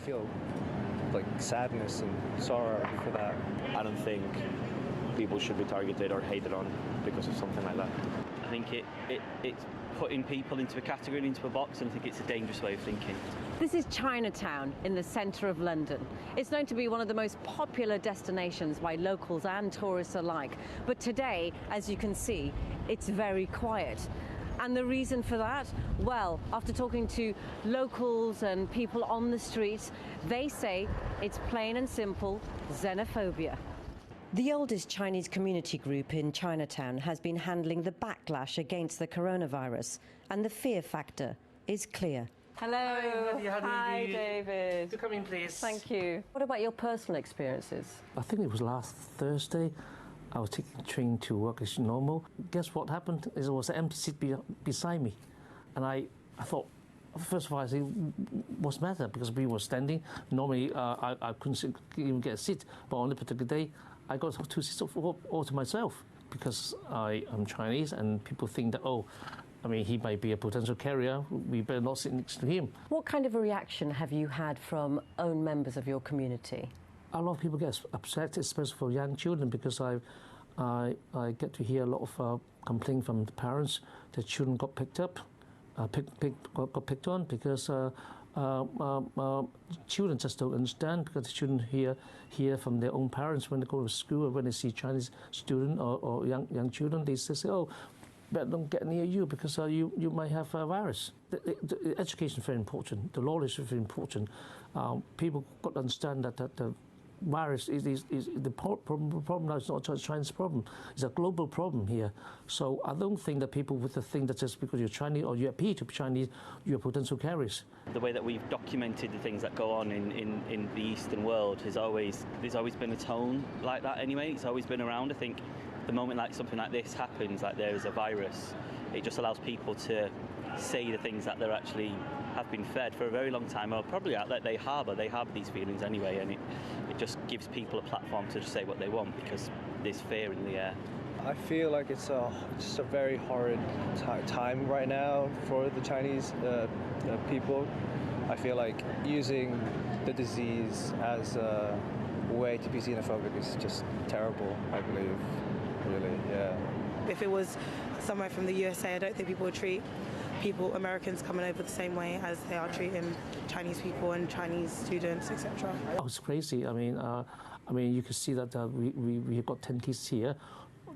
feel like sadness and sorrow for that. I don't think people should be targeted or hated on because of something like that. I think it's putting people into a category and into a box, and I think it's a dangerous way of thinking. This is Chinatown in the centre of London. It's known to be one of the most popular destinations by locals and tourists alike. But today, as you can see, it's very quiet. And the reason for that? Well, after talking to locals and people on the streets, they say it's plain and simple xenophobia. The oldest Chinese community group in Chinatown has been handling the backlash against the coronavirus, and the fear factor is clear. Hello. Hi, David. Do come in, please. Thank you. What about your personal experiences? I think it was last Thursday. I was taking the train to work as normal. Guess what happened? There was an empty seat beside me. And I thought, first of all, I said, what's the matter? Because we were standing. Normally, I couldn't even get a seat. But on the particular day, I got 2 seats all to myself because I am Chinese and people think that, oh, I mean, he might be a potential carrier. We better not sit next to him. What kind of a reaction have you had from own members of your community? A lot of people get upset, especially for young children, because I get to hear a lot of complaints from the parents that children got picked up, got picked on because children just don't understand, because the children hear from their own parents when they go to school or when they see Chinese students or young children, they say, oh, better don't get near you because you might have a virus. The education is very important. The knowledge is very important. People got to understand that the virus is the problem now is not a Chinese problem. It's a global problem here. So I don't think that people would think that just because you're Chinese or you appear to be Chinese, you're potential carriers. The way that we've documented the things that go on in the Eastern world there's always been a tone like that anyway. It's always been around. I think the moment like something like this happens, like there is a virus, it just allows people to say the things that they're actually have been fed for a very long time, or probably that they harbour these feelings anyway, and it just gives people a platform to just say what they want because there's fear in the air. I feel like it's just a very horrid time right now for the Chinese people. I feel like using the disease as a way to be xenophobic is just terrible, I believe, really, yeah. If it was somewhere from the USA, I don't think people would treat Americans coming over the same way as they are treating Chinese people and Chinese students, etc. Oh, it's crazy. I mean, you can see that we have got 10 cases here.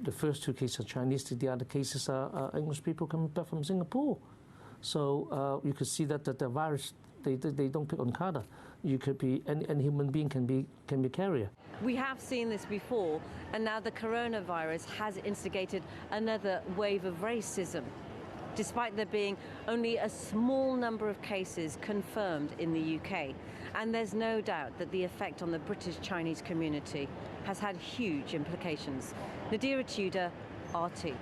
The first 2 cases are Chinese. The other cases are English people coming back from Singapore. So you can see that the virus, they don't pick on color. You could be any human being can be carrier. We have seen this before, and now the coronavirus has instigated another wave of racism, despite there being only a small number of cases confirmed in the UK. And there's no doubt that the effect on the British Chinese community has had huge implications. Nadira Tudor, RT.